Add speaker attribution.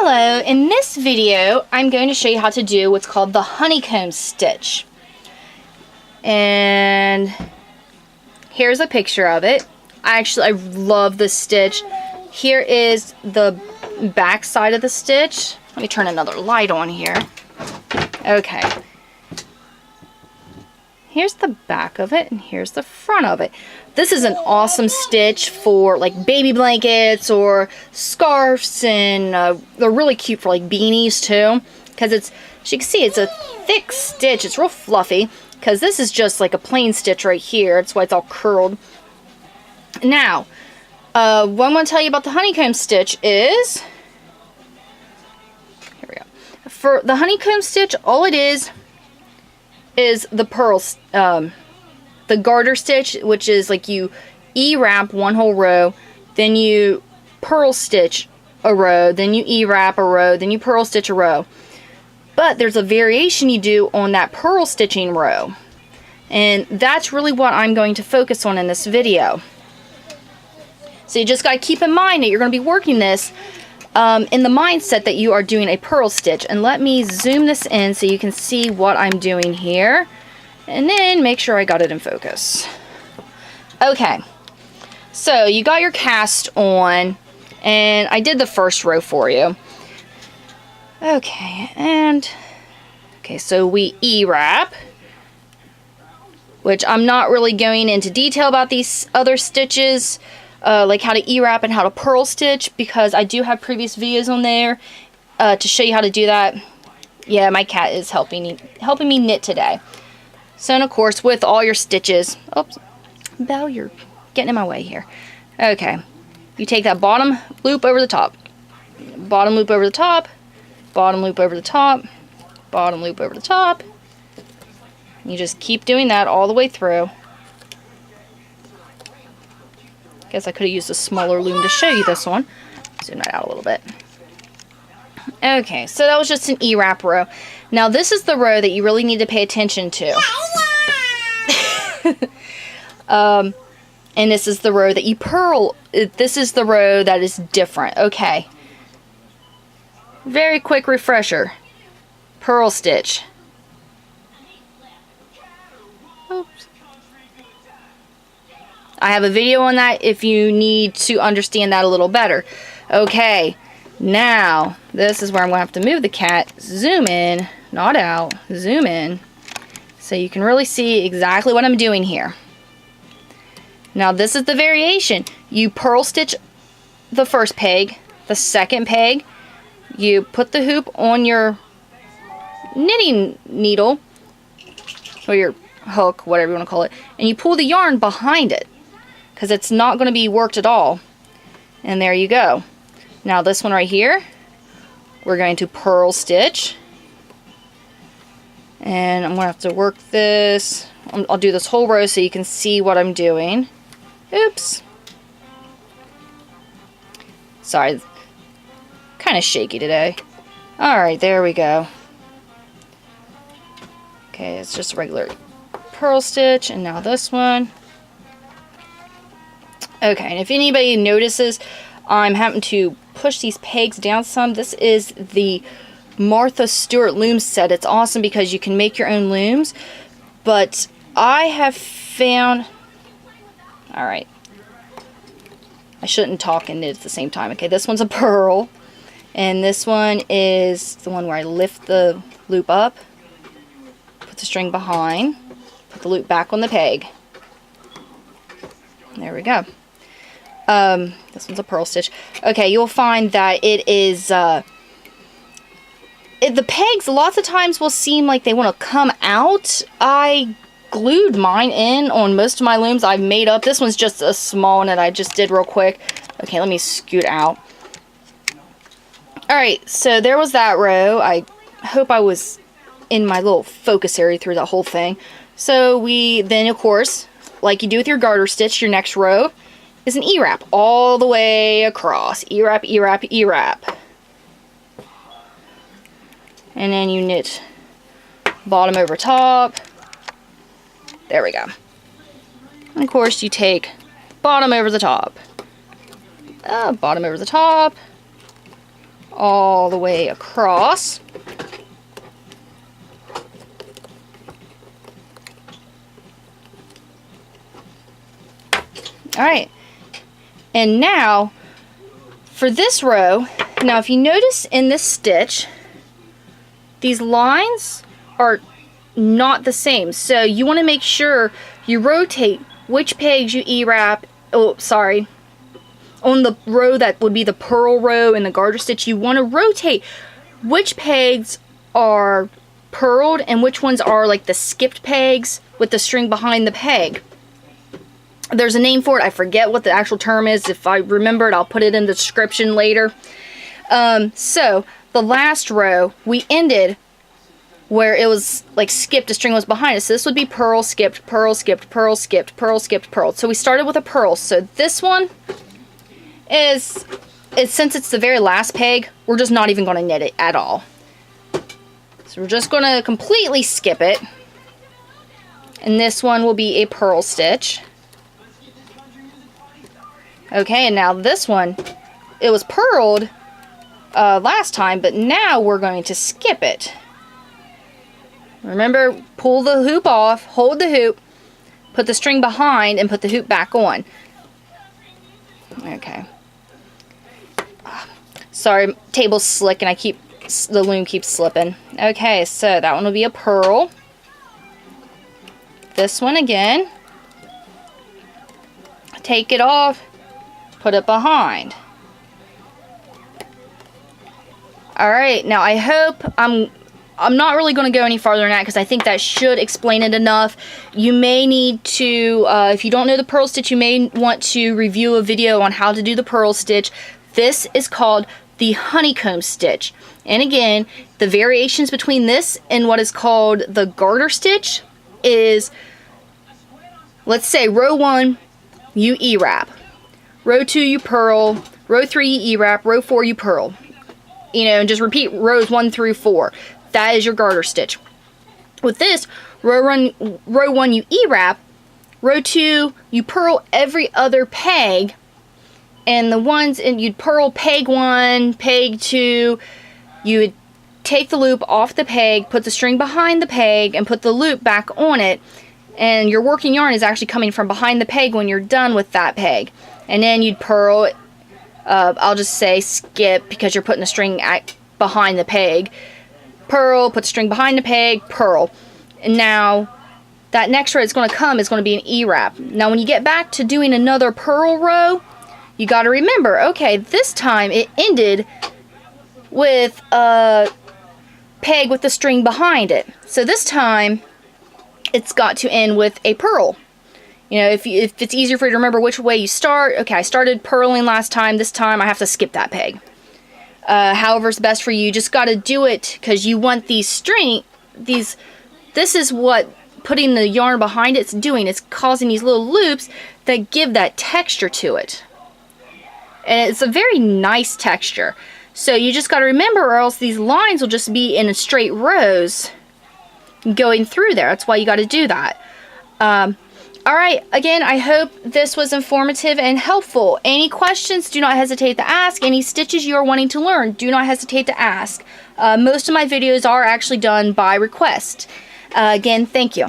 Speaker 1: Hello, in this video I'm going to show you how to do what's called the honeycomb stitch. And here's a picture of it. I love this stitch. Here is the back side of the stitch. Let me turn another light on here. Okay. Here's the back of it and here's the front of it. This is an awesome stitch for like baby blankets or scarves, and they're really cute for like beanies too, because it's, as you can see, it's a thick stitch. It's real fluffy because this is just like a plain stitch right here. That's why it's all curled. Now, what I'm going to tell you about the honeycomb stitch is, here we go. For the honeycomb stitch, all it is the purls, the garter stitch, which is like you E-wrap one whole row, then you purl stitch a row, then you E-wrap a row, then you purl stitch a row. But there's a variation you do on that purl stitching row, and that's really what I'm going to focus on in this video. So you just got to keep in mind that you're going to be working this in the mindset that you are doing a purl stitch. And let me zoom this in so you can see what I'm doing here, and then make sure I got it in focus. Okay, so you got your cast on, and I did the first row for you. Okay, so we E-wrap, which I'm not really going into detail about these other stitches, like how to E-wrap and how to purl stitch, because I do have previous videos on there to show you how to do that. Yeah, my cat is helping me knit today. So, and of course, with all your stitches, oops, Belle, you're getting in my way here. Okay, you take that bottom loop over the top, bottom loop over the top, bottom loop over the top, bottom loop over the top. You just keep doing that all the way through. Guess I could have used a smaller loom to show you this one. Zoom that out a little bit. Okay, so that was just an E-wrap row. Now this is the row that you really need to pay attention to. And this is the row that you purl. This is the row that is different. Okay. Very quick refresher. Purl stitch. Oops. I have a video on that if you need to understand that a little better. Okay. Now, this is where I'm going to have to move the cat. Zoom in, not out, zoom in, so you can really see exactly what I'm doing here. Now, this is the variation. You purl stitch the first peg, the second peg, you put the hoop on your knitting needle, or your hook, whatever you want to call it, and you pull the yarn behind it, because it's not going to be worked at all. And there you go. Now this one right here, we're going to purl stitch, and I'm going to have to work this. I'll do this whole row so you can see what I'm doing. Oops. Sorry, kind of shaky today. Alright, there we go. Okay, it's just a regular purl stitch, and now this one. Okay, and if anybody notices, I'm having to push these pegs down some. This is the Martha Stewart loom set. It's awesome because you can make your own looms. But I have found... Alright. I shouldn't talk and knit at the same time. Okay, this one's a purl. And this one is the one where I lift the loop up, put the string behind, put the loop back on the peg. There we go. This one's a purl stitch. Okay, you'll find that it is, the pegs lots of times will seem like they want to come out. I glued mine in on most of my looms I've made up. This one's just a small one that I just did real quick. Okay, let me scoot out. Alright, so there was that row. I hope I was in my little focus area through the whole thing. So we then, of course, like you do with your garter stitch, your next row is an E-wrap all the way across. E-wrap, E-wrap, E-wrap. And then you knit bottom over top. There we go. And of course you take bottom over the top. Bottom over the top. all the way across. Alright, and now for this row, now if you notice in this stitch, these lines are not the same. So you want to make sure you rotate which pegs you E-wrap, oh sorry, on the row that would be the purl row in the garter stitch. You want to rotate which pegs are purled and which ones are like the skipped pegs with the string behind the peg. There's a name for it. I forget what the actual term is. If I remember it, I'll put it in the description later. So the last row, we ended where it was like skipped, a string was behind it. So this would be purl, skipped, purl, skipped, purl, skipped, purl, skipped, purl. So we started with a purl. So this one is since it's the very last peg, we're just not even going to knit it at all. So we're just going to completely skip it. And this one will be a purl stitch. Okay, and now this one, it was purled last time, but now we're going to skip it. Remember, pull the hoop off, hold the hoop, put the string behind, and put the hoop back on. Okay. Sorry, table's slick and the loom keeps slipping. Okay, so that one will be a purl. This one again. Take it off. Put it behind. Alright, now I hope I'm not really going to go any farther than that because I think that should explain it enough. You may need to, if you don't know the purl stitch, you may want to review a video on how to do the purl stitch. This is called the honeycomb stitch. And again, the variations between this and what is called the garter stitch is, let's say row 1, you E-wrap. Row 2, you purl. Row 3, you E-wrap. Row 4, you purl. You know, and just repeat rows 1 through 4. That is your garter stitch. With this, row 1, you E-wrap. Row 2, you purl every other peg. And the ones, and you'd purl peg 1, peg 2. You would take the loop off the peg, put the string behind the peg, and put the loop back on it. And your working yarn is actually coming from behind the peg when you're done with that peg. And then you'd purl, I'll just say skip because you're putting the string behind the peg. Purl, put the string behind the peg, purl. And now, that next row that's going to come is going to be an E-wrap. Now when you get back to doing another purl row, you got to remember, okay, this time it ended with a peg with the string behind it. So this time, it's got to end with a purl. You know, if it's easier for you to remember which way you start, okay, I started purling last time, this time I have to skip that peg. However's best for you, just got to do it because you want this is what putting the yarn behind it's doing. It's causing these little loops that give that texture to it. And it's a very nice texture. So you just got to remember or else these lines will just be in straight rows going through there. That's why you got to do that. Alright, again, I hope this was informative and helpful. Any questions, do not hesitate to ask. Any stitches you are wanting to learn, do not hesitate to ask. Most of my videos are actually done by request. Again, thank you.